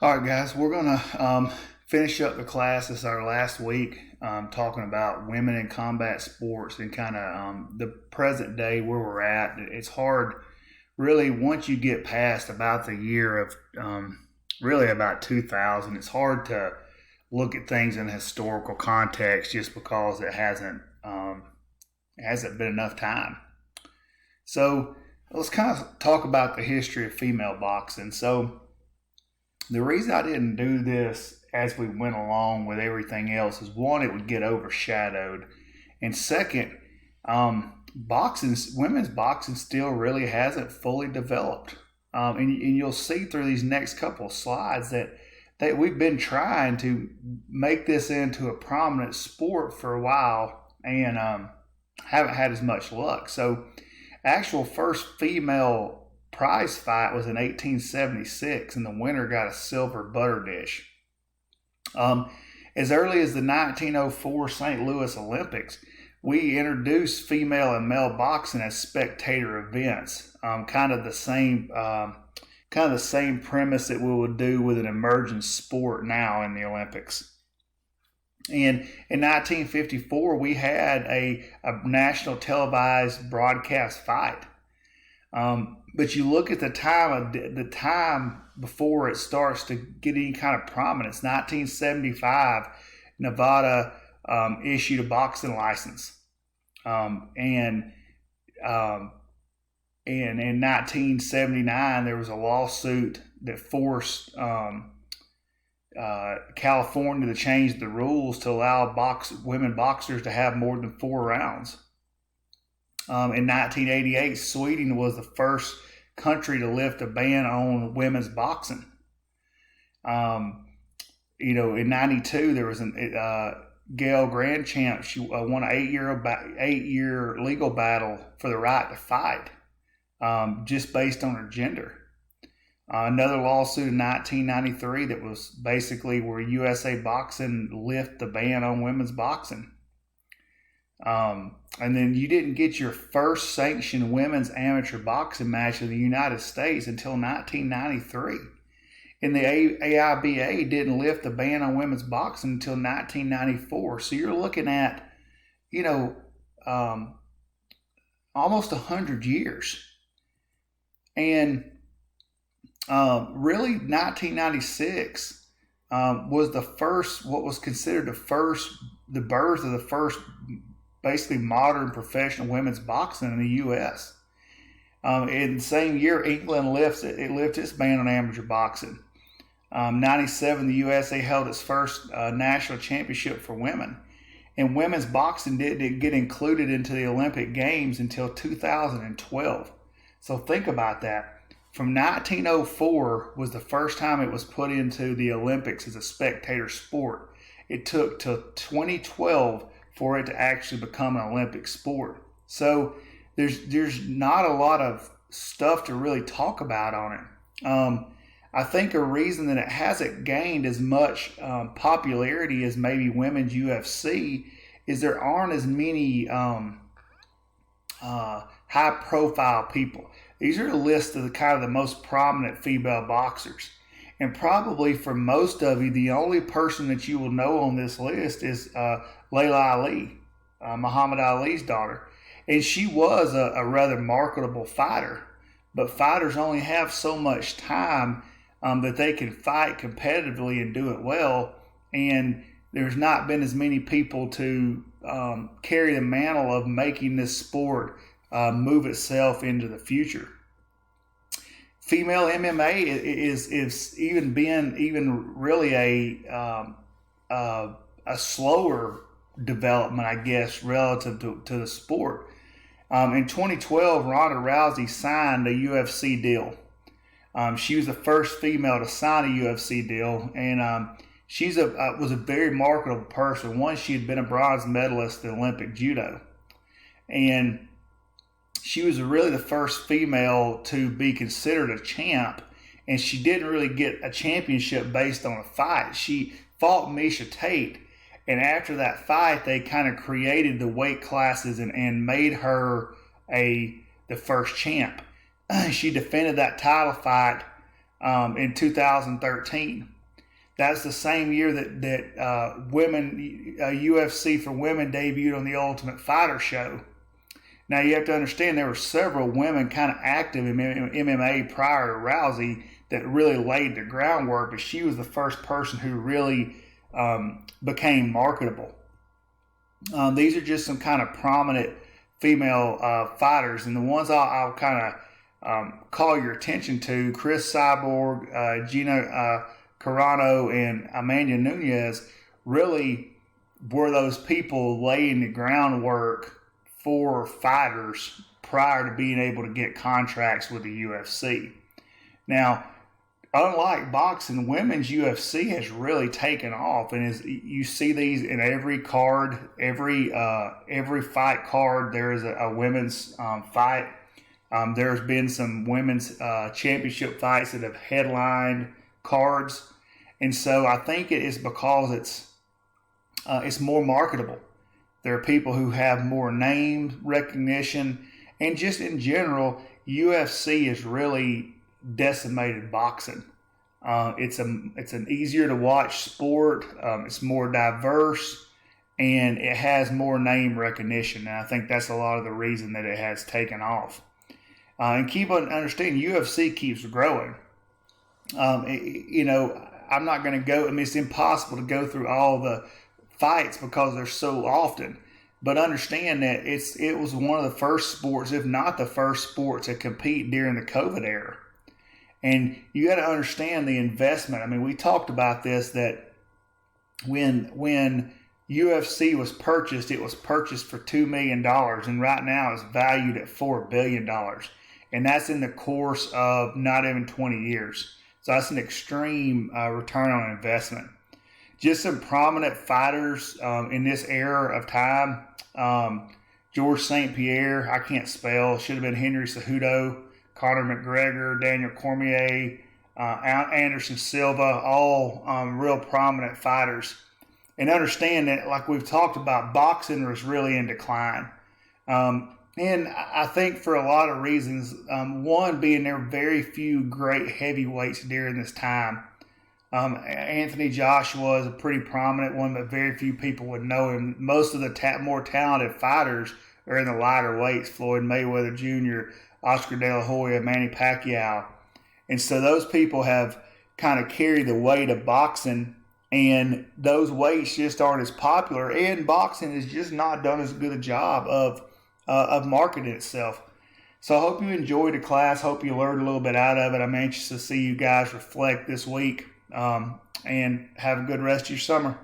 All right, guys, we're going to finish up the class. This is our last week talking about women in combat sports and kind of the present day where we're at. It's hard, really, once you get past about the year of really about 2000, it's hard to look at things in a historical context just because it hasn't been enough time. So let's kind of talk about the history of female boxing. So the reason I didn't do this as we went along with everything else is one, it would get overshadowed, and second, women's boxing still really hasn't fully developed. And you'll see through these next couple of slides that we've been trying to make this into a prominent sport for a while and haven't had as much luck. So, actual first female prize fight was in 1876, and the winner got a silver butter dish. As early as the 1904 St. Louis Olympics, we introduced female and male boxing as spectator events. Kind of the same premise that we would do with an emerging sport now in the Olympics. And in 1954, we had a national televised broadcast fight. But you look at the time before it starts to get any kind of prominence. 1975, Nevada issued a boxing license, and in 1979 there was a lawsuit that forced California to change the rules to allow women boxers to have more than 4 rounds. In 1988, Sweden was the first country to lift a ban on women's boxing. In '92 there was Gail Grandchamp. She won an 8-year legal battle for the right to fight, just based on her gender. Another lawsuit in 1993 that was basically where USA Boxing lifted the ban on women's boxing. And then you didn't get your first sanctioned women's amateur boxing match in the United States until 1993. And the AIBA didn't lift the ban on women's boxing until 1994. So you're looking at, almost 100 years. And really 1996 was what was considered the birth of the first basically modern professional women's boxing in the U.S. In the same year, England lifted its ban on amateur boxing. 97, the USA held its first national championship for women. And women's boxing didn't get included into the Olympic Games until 2012. So think about that. From 1904 was the first time it was put into the Olympics as a spectator sport. It took till 2012 for it to actually become an Olympic sport. So there's not a lot of stuff to really talk about on it. I think a reason that it hasn't gained as much popularity as maybe women's UFC is there aren't as many high profile people. These are a list of the most prominent female boxers. And probably for most of you, the only person that you will know on this list is Layla Ali, Muhammad Ali's daughter. And she was a rather marketable fighter. But fighters only have so much time that they can fight competitively and do it well. And there's not been as many people to carry the mantle of making this sport move itself into the future. Female MMA is even really a slower development, I guess, relative to the sport. In 2012, Ronda Rousey signed a UFC deal. She was the first female to sign a UFC deal, and she was a very marketable person. One, she had been a bronze medalist in Olympic judo, and she was really the first female to be considered a champ, and she didn't really get a championship based on a fight. She fought Miesha Tate, and after that fight, they kind of created the weight classes and made her the first champ. She defended that title fight in 2013. That's the same year that women UFC for women debuted on the Ultimate Fighter show. Now you have to understand there were several women kind of active in MMA prior to Rousey that really laid the groundwork, but she was the first person who really became marketable. These are just some kind of prominent female fighters, and the ones I'll kind of call your attention to: Chris Cyborg, Gina Carano, and Amanda Nunes really were those people laying the groundwork for fighters prior to being able to get contracts with the UFC. Now, unlike boxing, women's UFC has really taken off, and you see these in every card, every fight card. There is a women's fight. There's been some women's championship fights that have headlined cards, and so I think it is because it's more marketable. There are people who have more name recognition, and just in general, UFC has really decimated boxing. It's an easier to watch sport. It's more diverse, and it has more name recognition. And I think that's a lot of the reason that it has taken off. And keep on understanding, UFC keeps growing. I'm not going to go. I mean, it's impossible to go through all the fights because there's so often. But understand that it was one of the first sports, if not the first sport, to compete during the COVID era. And you got to understand the investment. I mean, we talked about this, that when UFC was purchased, it was purchased for $2 million, and right now it's valued at $4 billion. And that's in the course of not even 20 years. So that's an extreme return on investment. Just some prominent fighters in this era of time. George St. Pierre, I can't spell, should have been Henry Cejudo, Conor McGregor, Daniel Cormier, Anderson Silva, all real prominent fighters. And understand that, like we've talked about, boxing was really in decline. And I think for a lot of reasons, one being there were very few great heavyweights during this time. Anthony Joshua is a pretty prominent one, but very few people would know him. Most of the more talented fighters are in the lighter weights: Floyd Mayweather Jr., Oscar De La Hoya, Manny Pacquiao. And so those people have kind of carried the weight of boxing, and those weights just aren't as popular, and boxing has just not done as good a job of marketing itself. So I hope you enjoyed the class. Hope you learned a little bit out of it. I'm anxious to see you guys reflect this week, and have a good rest of your summer.